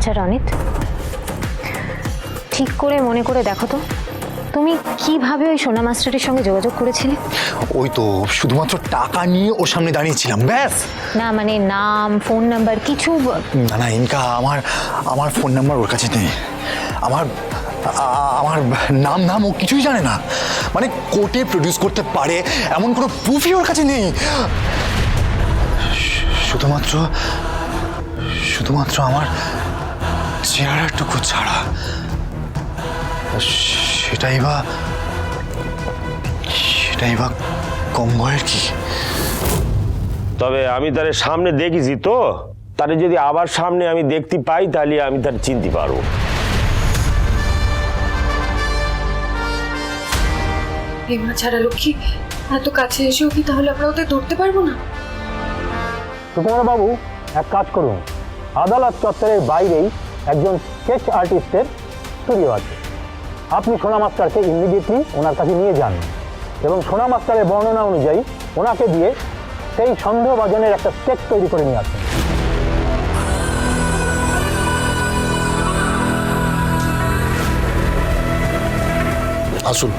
আচ্ছা রনিত, ঠিক করে মনে করে দেখো তো, তুমি কিভাবে ওই সোনা মাস্টারের সঙ্গে যোগাযোগ করেছিলে? ওই তো শুধুমাত্র টাকা নিয়ে ওর সামনে দাঁড়িয়েছিলাম, ব্যাস। না মানে নাম, ফোন নাম্বার কিছু? না না ইনকা, আমার ফোন নাম্বার ওর কাছে নেই। আমার আমার নাম ও কিছুই জানে না। মানে কোর্টে প্রডিউস করতে পারে এমন কোনো প্রুফই ওর কাছে নেই। শুধুমাত্র আমার চেহারাটুকু ছাড়া। সেটাই বা কম ভয়ের কি? তবে আমি তার সামনে দেখেছি তো, তারে যদি আবার সামনে আমি দেখতে পাই তাহলে আমি তার চিনতে পারবো। হেমা ছাড়া লক্ষ্মী এত কাছে এসেও কি তাহলে আমরা ওদের ধরতে পারবো না? সুকুমার বাবু, এক কাজ করুন, আদালত চত্বরের বাইরেই একজন স্কেচ আর্টিস্টের স্টুডিও আছে। আপনি সোনা মাস্টারকে ইমিডিয়েটলি ওনার কাছে নিয়ে যান এবং সোনা মাস্টারের বর্ণনা অনুযায়ী ওনাকে দিয়ে সেই সন্দেহভাজনের একটা স্কেচ তৈরি করে নিয়ে আসুন। আসুন।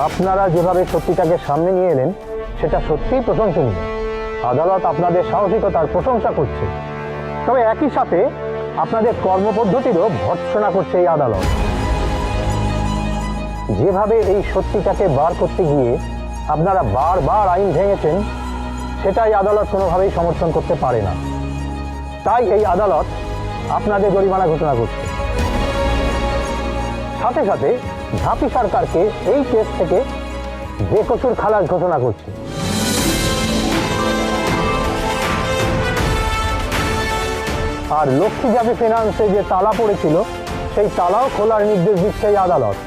আপনারা যেভাবে সত্যিটাকে সামনে নিয়ে এলেন সেটা সত্যিই প্রশংসনীয়। আদালত আপনাদের সাহসিকতার প্রশংসা করছে, তবে একই সাথে আপনাদের কর্মপদ্ধতিরও ভর্ৎসনা করছে এই আদালত। যেভাবে এই সত্যিটাকে বার করতে গিয়ে আপনারা বারবার আইন ভেঙেছেন, সেটাই আদালত কোনোভাবেই সমর্থন করতে পারে না। তাই এই আদালত আপনাদের জরিমানা ঘোষণা করছে, সাথে সাথে ঝাঁপি সরকারকে এই কেস থেকে বেকসুর খালাস ঘোষণা করছে। আর লক্ষ্মী ঝাঁপি ফিনান্সে যে তালা পড়েছিল সেই তালাও খোলার নির্দেশ দিচ্ছে এই আদালত।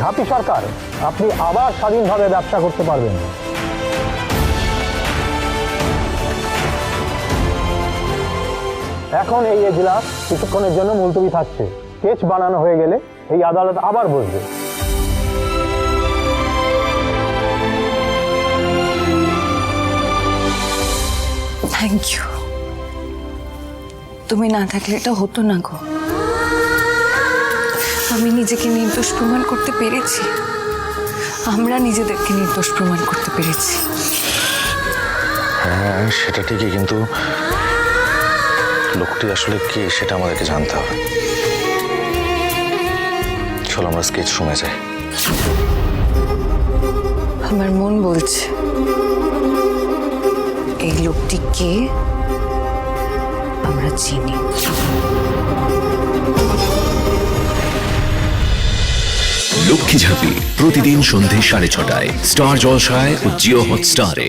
ঝাঁপি সরকার, আপনি আবার স্বাধীনভাবে ব্যবসা করতে পারবেন। এখন এই এজলাস কিছুক্ষণের জন্য মুলতবি থাকছে। স্কেচ বানানো হয়ে গেলে এই আদালত আবার বসবে। Thank you. তুমি না থাকলে এটা হতো না গো। আমি নিজেকে নির্দোষ প্রমাণ করতে পেরেছি, আমরা নিজেদেরকে নির্দোষ প্রমাণ করতে পেরেছি। হ্যাঁ সেটা ঠিকই, কিন্তু লোকটি আসলে কে সেটা আমাদেরকে জানতে হবে। চলো আমরা স্কেচ রুমে যাই। আমার মন বলছে এই লোকটি কে আমরা চিনি। লক্ষ্মী ঝাঁপি প্রতিদিন সন্ধে 6:30টায় স্টার জলসায় ও জিও হটস্টারে।